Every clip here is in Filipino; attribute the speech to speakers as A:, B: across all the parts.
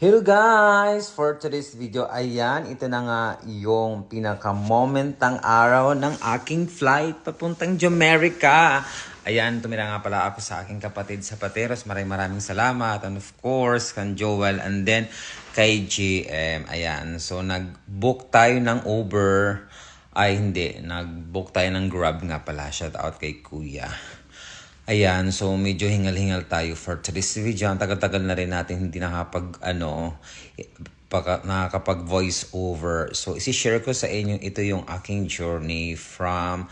A: Hello guys! For today's video, ayan, ito na nga yung pinaka-moment ng araw ng aking flight papuntang Jamaica. Ayan, tumira nga pala ako sa aking kapatid sa Pateros. Maraming salamat. And of course, kan Joel and then kay GM. Ayan, so nag-book tayo ng Uber. Ay, hindi. Nag-book tayo ng Grab nga pala. Shout out kay Kuya. Ayan, so medyo hingal-hingal tayo for today's video. Ang tagal-tagal na rin natin hindi nakakapag voice over. So isi-share ko sa inyo ito yung aking journey from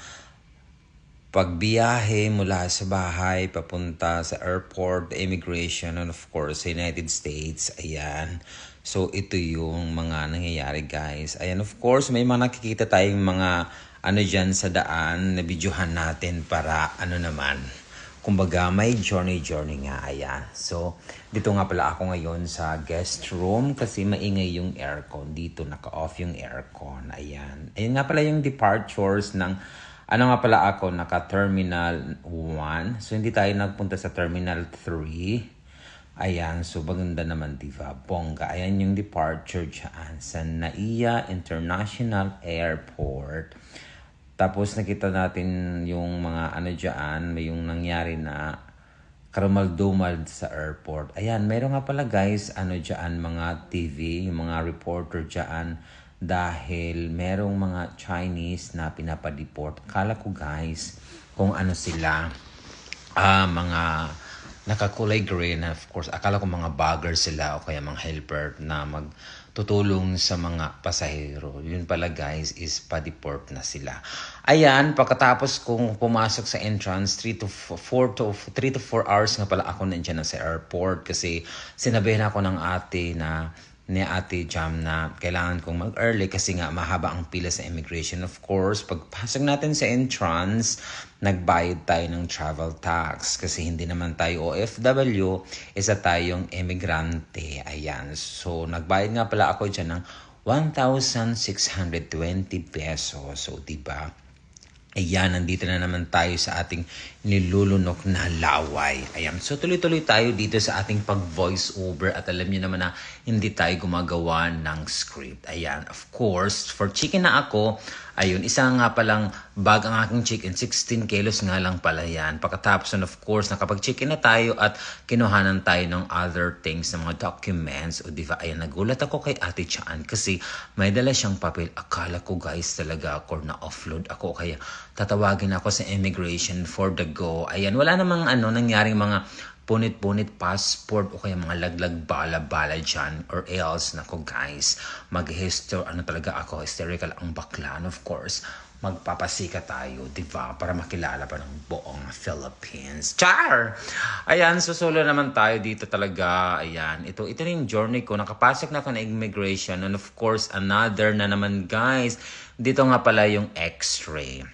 A: pagbiyahe mula sa bahay papunta sa airport, immigration, and of course sa United States. Ayan. So ito yung mga nangyayari guys. Ayan, of course may mga nakikita tayong mga dyan sa daan na videohan natin para kumbaga may journey nga, ayan. So, dito nga pala ako ngayon sa guest room kasi maingay yung aircon. Dito, naka-off yung aircon, ayan. Ayan nga pala yung departures ng, naka-terminal 1. So, hindi tayo nagpunta sa terminal 3. Ayan, so maganda naman, diba? Bongga. Ayan yung departure dyan sa Naiya International Airport. Tapos nakita natin yung mga dyan, may yung nangyari na karumaldumal sa airport. Ayan, meron nga pala guys, dyan, mga TV, yung mga reporter dyan, dahil merong mga Chinese na pinapadeport. Kala ko guys, kung sila, mga nakakulay green, of course, akala ko mga bagger sila o kaya mga helper na magtutulong sa mga pasahero. Yun pala guys is pa-deport na sila. Ayan, pagkatapos kong pumasok sa entrance, 3 to 4 hours nga pala ako nandiyan sa airport kasi sinabihan ako ng ni Ate Jam na kailangan kong mag-early kasi nga mahaba ang pila sa immigration. Of course, pagpasok natin sa entrance, nagbayad tayo ng travel tax kasi hindi naman tayo OFW, isa tayong emigrante. Ayan, so nagbayad nga pala ako dyan ng 1,620 pesos. So, diba? Ayan, nandito na naman tayo sa ating nilulunok na laway. Ayan, so tuloy-tuloy tayo dito sa ating pag-voice over at alam niyo naman na hindi tayo gumagawa ng script. Ayan, of course, for chicken na ako, ayun, isa nga palang bag ang aking chicken, 16 kilos nga lang pala yan. Pagkatapos of course, nakapag-chicken na tayo at kinuhanan tayo ng other things, ng mga documents. O diba, ayan, nagulat ako kay Ate Chan kasi may dala siyang papel. Akala ko guys talaga ako na-offload ako kaya tatawagin ako sa immigration for the go. Ayan, wala namang nangyaring mga punit-punit passport o kaya mga laglag bala-bala dyan or else, nako guys, talaga ako, hysterical ang bakla. And of course, magpapasika tayo, diba? Para makilala pa ng buong Philippines. Char! Ayan, susulo naman tayo dito talaga. Ayan, ito na yung journey ko. Nakapasok na ako na immigration. And of course, another na naman guys. Dito nga pala yung x-ray.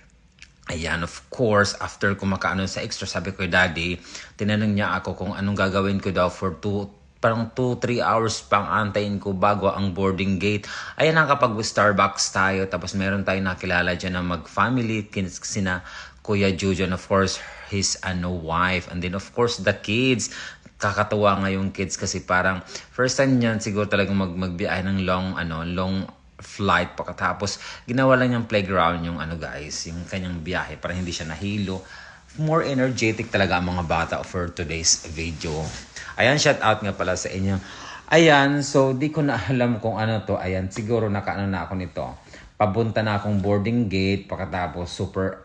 A: Ayan, of course, after ko sa extra, sabi ko, Daddy, tinanong niya ako kung anong gagawin ko daw for 2-3 hours pang antayin ko bago ang boarding gate. Ayan, nakapag-Starbucks tayo, tapos meron tayong nakilala dyan na mag-family, sina Kuya Jujon, of course, his wife, and then of course, the kids. Kakatuwa nga yung kids kasi parang first time niyan siguro talagang magbiyahe ng long flight. Pagkatapos ginawa lang yung playground yung guys, yung kanyang biyahe para hindi siya nahilo. More energetic talaga ang mga bata for today's video. Ayan, shout out nga pala sa inyo. Ayan, so di ko na alam kung to. Ayan, siguro na ako nito. Papunta na akong boarding gate, pagkatapos super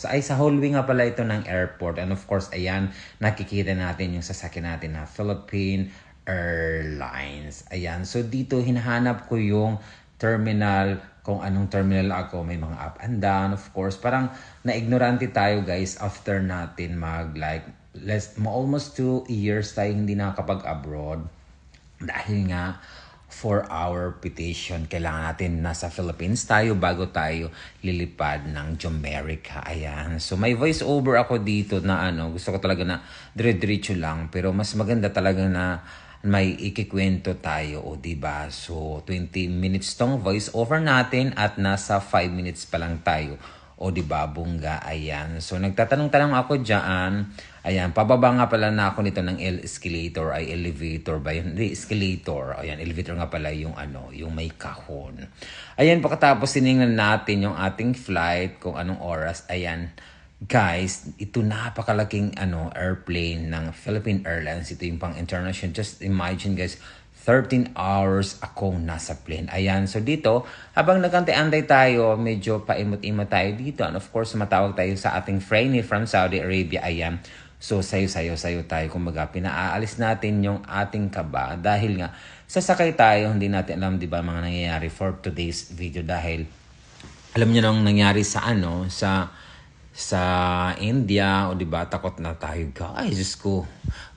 A: sa hallway nga pala ito ng airport. And of course, ayan, nakikita natin yung sasakyan natin na Philippine Airlines. Ayan, so dito hinahanap ko yung terminal, kung anong terminal ako, may mga up and down, of course. Parang na-ignorante tayo guys after natin almost 2 years tayo hindi nakakapag-abroad. Dahil nga, for our petition, kailangan natin nasa Philippines tayo bago tayo lilipad ng Jamaica. Ayan. So may voice over ako dito na gusto ko talaga na dire-diretso lang. Pero mas maganda talaga na may ikikwento tayo, o diba? So 20 minutes tong voice over natin at nasa 5 minutes pa lang tayo O di ba, bongga, ayan. So nagtatanong-tanong ako diyan. Ayan, pababa nga pala na ako nito ng escalator ay elevator ba yun? Hindi, escalator. Ayan, elevator nga pala yung yung may kahon. Ayan, pagkatapos tiningnan natin yung ating flight kung anong oras. Ayan, guys, ito napakalaking airplane ng Philippine Airlines. Ito yung pang international. Just imagine guys, 13 hours akong nasa plane. Ayan, so dito, habang nagantay-antay tayo, medyo paimot-imot tayo dito. And of course, matawag tayo sa ating friend from Saudi Arabia. Ayan, so sayo tayo. Kumbaga, pinaalis natin yung ating kaba. Dahil nga, sasakay tayo, hindi natin alam, di ba, mga nangyayari for today's video. Dahil, alam niyo nang nangyari sa sa India, o di ba, takot na tayo guys. Diyos ko,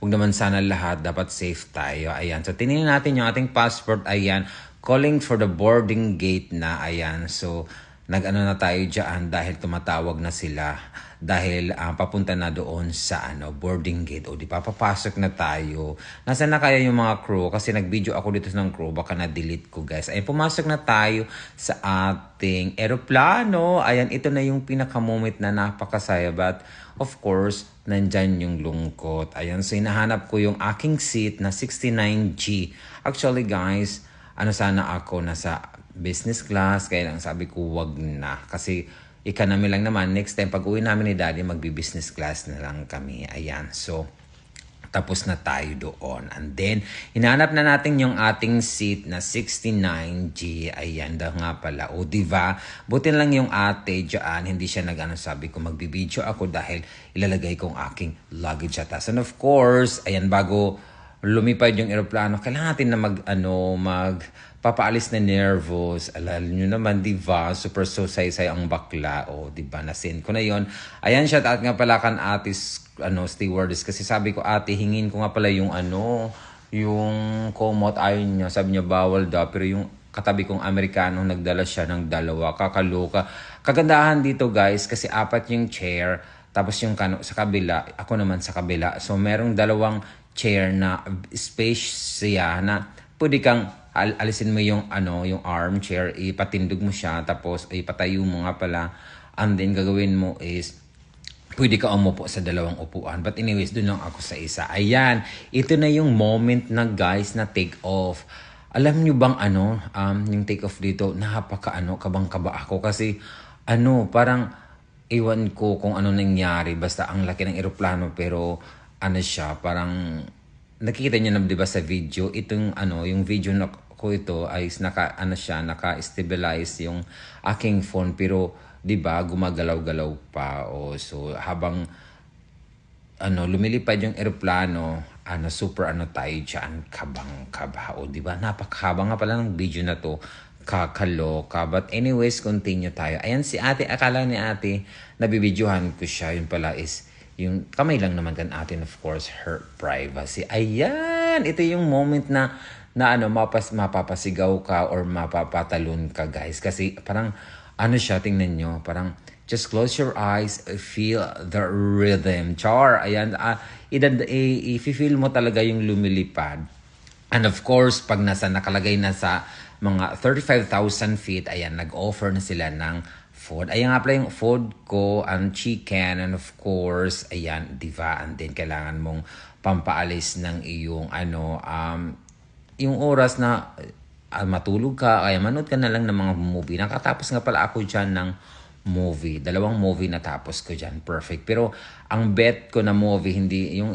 A: huwag naman sana lahat, dapat safe tayo. Ayan, so tinignan natin yung ating passport. Ayan, calling for the boarding gate na. Ayan, so nag-ano na tayo dyan dahil tumatawag na sila. Dahil papunta na doon sa boarding gate. O di pa, papasok na tayo. Nasaan na kaya yung mga crew? Kasi nag-video ako dito ng crew. Baka na-delete ko guys. Ayan, pumasok na tayo sa ating eroplano. Ayan, ito na yung pinaka-moment na napakasaya. But of course, nandyan yung lungkot. Ayan, so hinahanap ko yung aking seat na 69G. Actually guys, sana ako nasa business class. Kaya lang sabi ko, wag na. Kasi economy lang naman. Next time, pag uwi namin ni Daddy, magbi-business class na lang kami. Ayan. So, tapos na tayo doon. And then, hinahanap na natin yung ating seat na 69G. Ayan daw nga pala. O, diba? Buti lang yung ate dyan. Hindi siya sabi ko, magbibideo ako dahil ilalagay kong aking luggage atas. And of course, ayan, bago lumipad yung eroplano, kailangan natin na papaalis na nervous. Alam nyo naman, diba? Super saysay ang bakla. O, diba? Nasend ko na yon. Ayan, shout out nga pala kan ate stewardess. Kasi sabi ko, ate, hingin ko nga pala yung yung komot. Ayaw niya. Sabi niya, bawal daw. Pero yung katabi kong Amerikano, nagdala siya ng 2. Kakaloka. Kagandahan dito, guys, kasi 4 yung chair. Tapos yung sa kabila, ako naman sa kabila. So, merong 2 chair na space siya na pwede kang alisin mo yung yung armchair, ipatindog mo siya, tapos ipatayo mo nga pala, and then gagawin mo is pwede ka umupo sa 2 upuan. But anyways, doon lang ako sa isa. Ayan, ito na yung moment na guys na take off. Alam nyo bang yung take off dito, kabang-kaba ako kasi parang iwan ko kung ano nangyari, basta ang laki ng eroplano, pero siya, parang nakikita niyo na 'di ba sa video, itong yung video na ko ito ay naka-stabilize yung aking phone, pero 'di ba gumagalaw-galaw pa. So habang lumilipad yung eroplano, super tayo diyan, kabang-kaba. 'Di ba? Napakahaba nga pala ng video na to. Kakaloka. But anyways, continue tayo. Ayan si ate, akala ni ate nabibidyohan ko siya. Yun pala is yung kamay lang naman kan atin, of course, her privacy. Ayan, ito yung moment na mapapasigaw ka or mapapatalon ka guys. Kasi parang siya, tingnan nyo, parang just close your eyes, feel the rhythm. Char, ayan, i-feel mo talaga yung lumilipad. And of course, pag nakalagay na sa mga 35,000 feet, ayan, nag-offer na sila ng food. Ayan nga pala yung food ko, ang chicken, and of course, ayan, diba? And then, kailangan mong pampaalis ng iyong, yung oras na matulog ka, kaya manood ka na lang ng mga movie. Nakatapos nga pala ako dyan ng movie. 2 movie na tapos ko dyan. Perfect. Pero, ang bet ko na movie, hindi, yung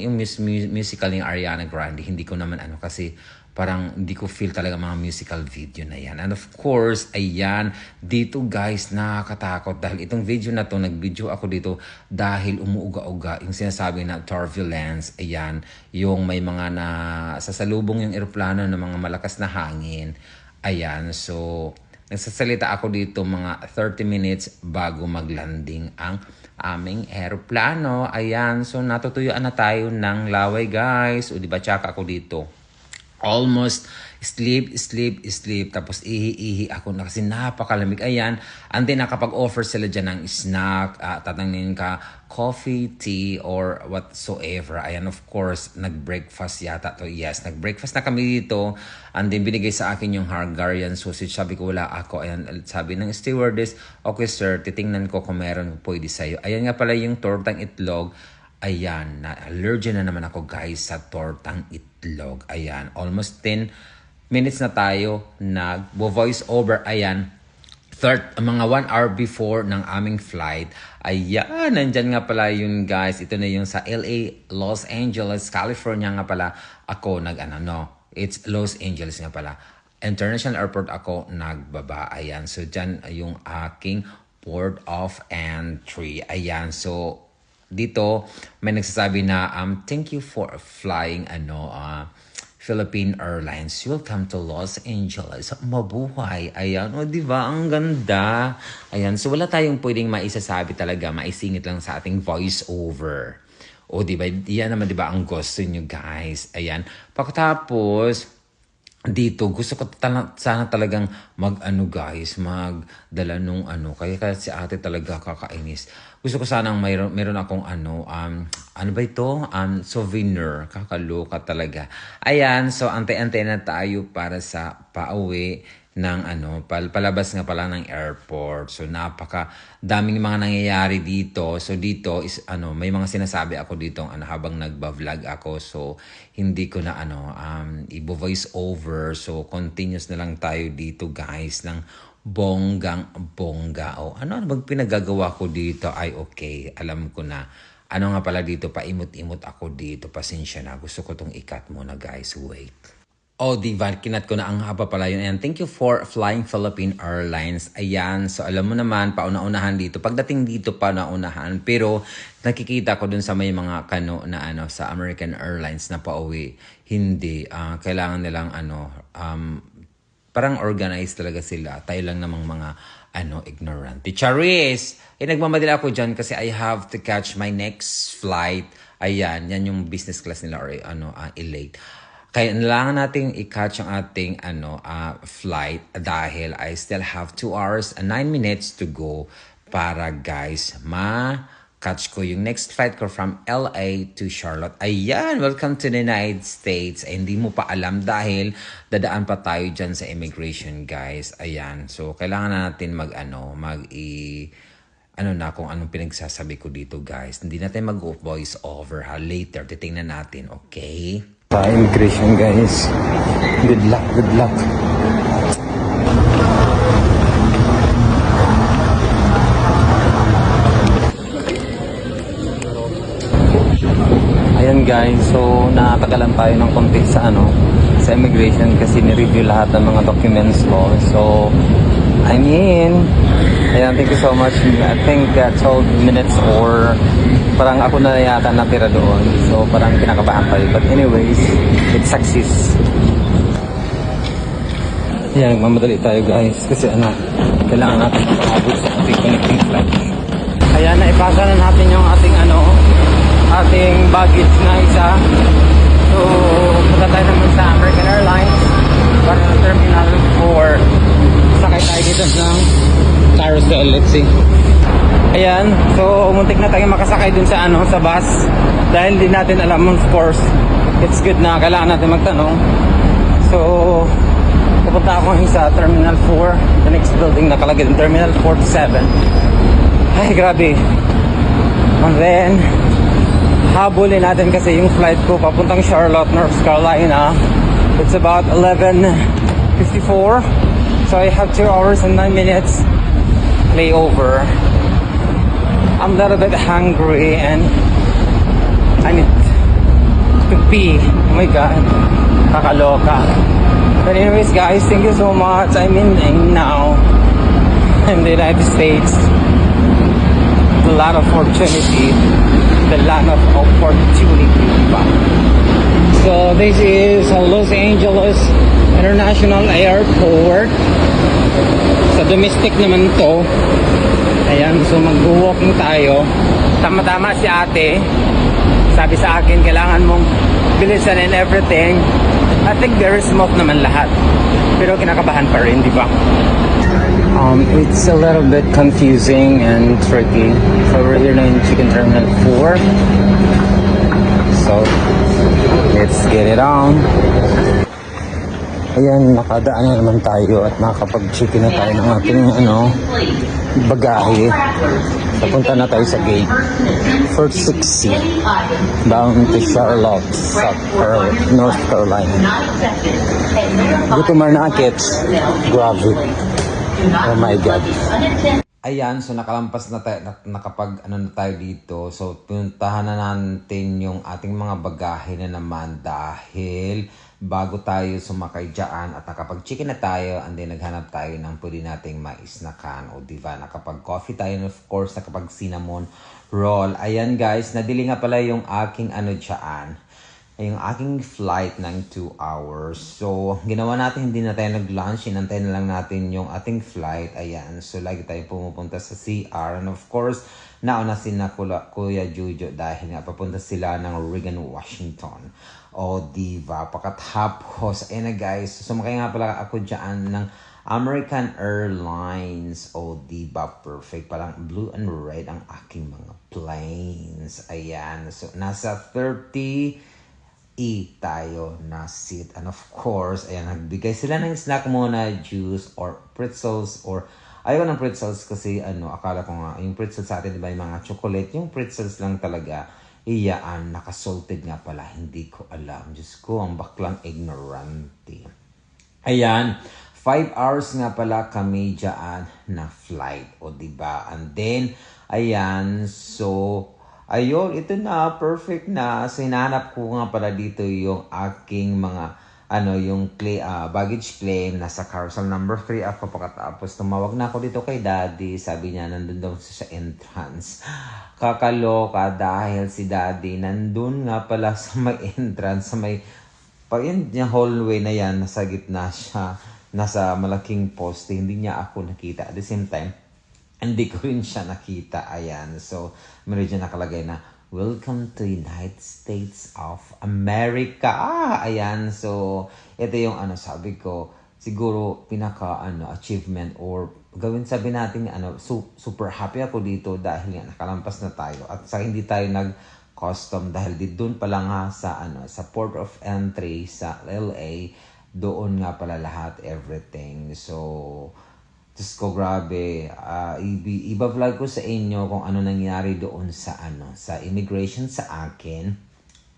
A: musical ng Ariana Grande, hindi ko naman kasi parang hindi ko feel talaga mga musical video na yan. And of course, ayan, dito guys, nakakatakot. Dahil itong video na to, nag-video ako dito dahil umuuga-uga yung sinasabi na turbulence. Ayan, yung may mga sasalubong yung eroplano ng mga malakas na hangin. Ayan, so nagsasalita ako dito mga 30 minutes bago maglanding ang aming eroplano. Ayan, so natutuyuan na tayo ng laway guys. O diba, tsaka ako dito. almost sleep, tapos ihi ako na kasi napakalamig. Ayan, and then nakapag-offer sila dyan ng snack, tatangin ka, coffee, tea, or whatsoever. Ayan, of course, nag-breakfast yata to. Yes, nag-breakfast na kami dito, and then binigay sa akin yung Hungarian sausage. Sabi ko, wala ako. Ayan, sabi ng stewardess, okay sir, titingnan ko kung meron pwede sa'yo. Ayan nga pala yung tortang itlog. Ayan, allergic na naman ako guys sa tortang itlog. Ayan, almost 10 minutes na tayo nag-voice over. Ayan, mga 1 hour before ng aming flight. Ayan, nandyan nga pala yun guys. Ito na yung sa LA, Los Angeles, California nga pala. Ako it's Los Angeles nga pala. International Airport ako nagbaba. Ayan, so dyan yung aking port of entry. Ayan, so dito may nagsasabi na thank you for flying Philippine Airlines. Welcome to Los Angeles. Mabuhay. Ayan, di ba? Ang ganda. Ayan, so wala tayong pwedeng maisasabi talaga, maisingit lang sa ating voice over. O di ba? Yan naman di ba ang gusto nyo guys. Ayan. Pagkatapos dito gusto ko sana talagang magdala nung kaya si ate talaga kakainis. Gusto ko sanang meron akong souvenir. Kakaloka talaga. Ayan, so antay-antay na tayo para sa pauwi ng palabas nga pala ng airport. So napaka daming mga nangyayari dito. So dito is may mga sinasabi ako dito habang nagba-vlog ako. So hindi ko na i-voice over. So continuous na lang tayo dito guys ng bonggang-bongga. O ano bang pinagagawa ko dito? Ay okay, alam ko na. Ano nga pala dito, paimot-imot ako dito. Pasensya na. Gusto ko tong ikat muna guys. Wait. Oh, diba, kinat ko na ang haba pala yun. Ayan, thank you for flying Philippine Airlines. Ayan, so alam mo naman, pauna-unahan dito. Pagdating dito, pauna-unahan. Pero nakikita ko dun sa may mga sa American Airlines na pauwi. Hindi, kailangan nilang parang organized talaga sila. Tayo lang namang mga ignorant. Charis! Nagmamadali ako dyan kasi I have to catch my next flight. Ayan, yan yung business class nila or late. Kaya kailangan nating i-catch ang ating flight dahil I still have 2 hours and 9 minutes to go para guys ma-catch ko yung next flight ko from LA to Charlotte. Ayan, welcome to the United States. Ay, hindi mo pa alam dahil dadaan pa tayo dyan sa immigration guys. Ayan, so kailangan natin kung anong pinagsasabi ko dito guys. Hindi natin mag-voice over later. Titingnan natin, okay? Sa immigration guys. Good luck, good luck. Ayan guys, so natagalan tayo ng konti sa immigration kasi ni-review lahat ng mga documents ko. So, ayan, thank you so much. I think 12 minutes or parang ako na yata natira doon. So, parang kinakabahan tayo. But anyways, it success. Ayan, nagmamadali tayo guys. Kasi kailangan natin makakabot sa ating connecting flight. Ayan, naipasa na natin yung ating baggage na isa. So, punta tayo naman sa American Airlines para sa Terminal 4. Sakay tayo dito ng carousel. Let's see. Ayan, so umuntik na tayo makasakay dun sa sa bus dahil di natin alam, of course it's good na kailangan natin magtanong. So pupunta ako sa Terminal 4, the next building nakalagay din Terminal 47. Ay grabe. And then habulin natin kasi yung flight ko papuntang Charlotte, North Carolina. It's about 11:54, so I have 2 hours and 9 minutes layover. I'm a little bit hungry and I need to pee. Oh my god, kakaloka. But anyways guys, thank you so much. I'm in now in the United States. The land of opportunity. The land of opportunity. So this is Los Angeles International Airport. Sa domestic naman to. Ayan, so mag-walking tayo. Tama-tama si ate. Sabi sa akin, kailangan mong bilisan and everything. I think very smooth naman lahat. Pero kinakabahan pa rin, di ba? It's a little bit confusing and tricky. So we're here in Chicken Terminal 4. So, let's get it on. Ayan, nakadaan na naman tayo at nakapag-chicken na tayo ng ating bagahe. Napunta na tayo sa gate 460 bound to Charlotte, North Carolina. Dito marnakit. Grabe. Oh my God. Ayan, so nakalampas na tayo, nakapag na tayo dito. So puntahan na natin yung ating mga bagahe na naman dahil bago tayo sumakay dyan at nakapag-chicken na tayo and then naghanap tayo ng pwede nating maisnakan o diba, nakapag-coffee tayo and of course nakapag-cinnamon roll. Ayan guys, nadili nga pala yung aking dyan, yung aking flight ng 2 hours. So, ginawa natin, hindi na tayo nag-lunch. Inantay na lang natin yung ating flight. Ayan. So, lagi tayo pumupunta sa CR. And of course, nauna sina Kuya Jujo dahil nga papunta sila ng Reagan, Washington. O, diba? Pakatapos, ayan na guys. Sumakay nga pala ako dyan ng American Airlines. O, diba? Perfect. Parang blue and red ang aking mga planes. Ayan. So, nasa 30 tayo na seat. And of course, ayan, nagbigay sila ng snack muna, juice or pretzels or ayaw ng pretzels kasi akala ko nga, yung pretzels sa atin, diba, yung mga chocolate, yung pretzels lang talaga, iyaan, nakasalted nga pala, hindi ko alam. Diyos ko, ang baklang ignorante. Ayan, 5 hours nga pala kami dyan na flight, o diba? And then, ayan, so, ayun, ito na, perfect na. So, hinahanap ko nga pala dito yung aking mga, yung baggage claim. Nasa carousel number 3 ako. Pagkatapos, tumawag na ako dito kay Daddy. Sabi niya, nandun daw sa entrance. Kakaloka dahil si Daddy, nandun nga pala sa may entrance, sa may, pag yun, yung hallway na yan, nasa gitna siya, nasa malaking poste. Hindi niya ako nakita. At the same time, hindi ko rin siya nakita. Ayan. So, meron dyan nakalagay na, Welcome to United States of America. Ayan. So, ito yung sabi ko, siguro pinaka achievement or gawin sabi natin super happy ako dito dahil nga nakalampas na tayo at sa hindi tayo nag-custom dahil doon pa lang nga sa port of entry sa LA, doon nga pala lahat, everything. So, Diyos ko, grabe. Iba-vlog ko sa inyo kung ano nangyari doon sa sa immigration sa akin.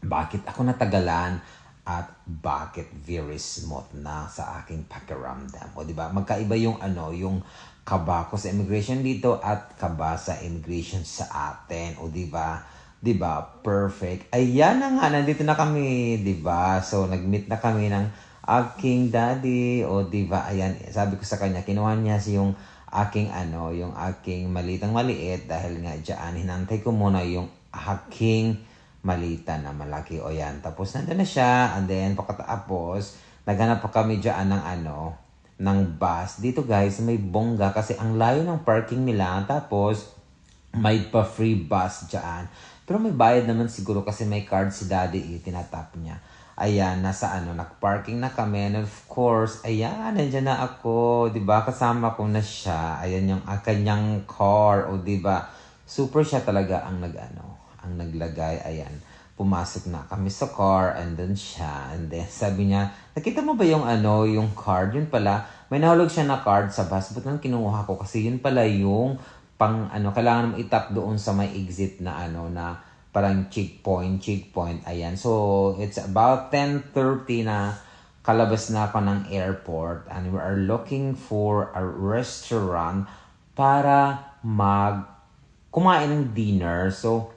A: Bakit ako natagalan at bakit very smooth na sa aking pakiramdam. O diba? Magkaiba yung yung kaba ko sa immigration dito at kaba sa immigration sa atin. O diba? Diba? Perfect. Ayan na nga, nandito na kami. Diba? So, nag-meet na kami ng aking daddy, o diba, ayan, sabi ko sa kanya, kinuha niya yung aking yung aking malitang maliit dahil nga dyan, hinantay ko muna yung aking malita na malaki, o yan, tapos nandun na siya, and then pagkatapos, naghanap pa kami dyan ng ng bus, dito guys, may bongga, kasi ang layo ng parking nila, tapos, may pa free bus dyan, pero may bayad naman siguro kasi may card si daddy, tinatap niya. Ayan, nasa nag-parking na kami. And of course, ayan, nandyan na ako. Diba? Kasama ko na siya. Ayan yung kanyang car. O diba? Super siya talaga ang ang naglagay. Ayan, pumasok na kami sa car. And then siya. And then sabi niya, nakita mo ba yung yung card? Yun pala, may nahulog siya na card sa bus. But nang kinuha ko kasi yun pala yung pang kailangan mo itap doon sa may exit na na parang checkpoint, ayan. So, it's about 10:30 na kalabas na ako ng airport and we are looking for a restaurant para kumain ng dinner. So,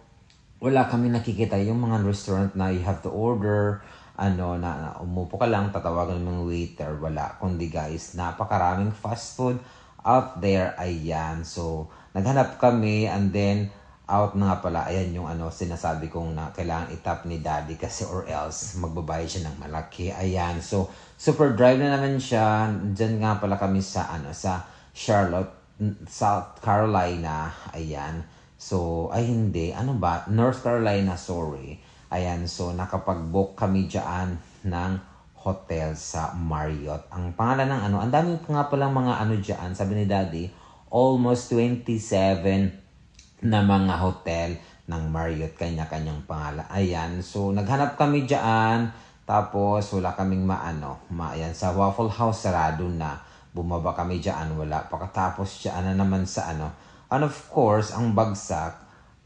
A: wala kami nakikita yung mga restaurant na you have to order, na umupo ka lang, tatawagan ng mga waiter, wala. Kundi guys, napakaraming fast food out there, ayan. So, naghanap kami and then, out na nga pala, ayan yung sinasabi kong na kailangan itap ni daddy kasi or else magbabayad siya ng malaki. Ayan, so super drive na naman siya. Diyan nga pala kami sa sa Charlotte, South Carolina. Ayan, so ay hindi, North Carolina, sorry. Ayan, so nakapag-book kami dyan ng hotel sa Marriott. Ang pangalan ng ang daming nga palang mga dyan, sabi ni Daddy, almost 27 na mga hotel ng Marriott, kanya-kanyang pangalan. Ayan, so naghanap kami dyan, tapos wala kaming ayan, sa Waffle House sarado na. Bumaba kami dyan, wala. Pagkatapos dyan na naman sa And of course, ang bagsak,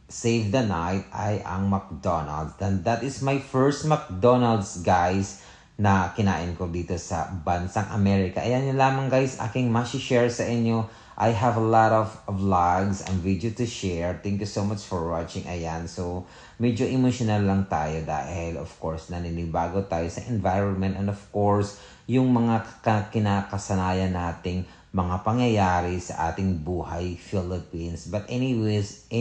A: save the night ay ang McDonald's. And that is my first McDonald's, guys, na kinain ko dito sa bansang Amerika. Ayan yun lamang, guys, aking share sa inyo. I have a lot of vlogs and video to share. Thank you so much for watching. Ayan, so medyo emotional lang tayo dahil of course naninibago tayo sa environment and of course yung mga kinakasanayan nating mga pangyayari sa ating buhay Philippines. But anyways,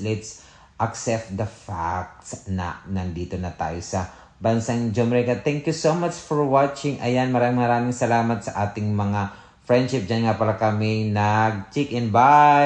A: let's accept the facts na nandito na tayo sa bansang Jamaica. Thank you so much for watching. Ayan, maraming salamat sa ating mga friendship. Diyan nga pala kami nag-chicken. Bye!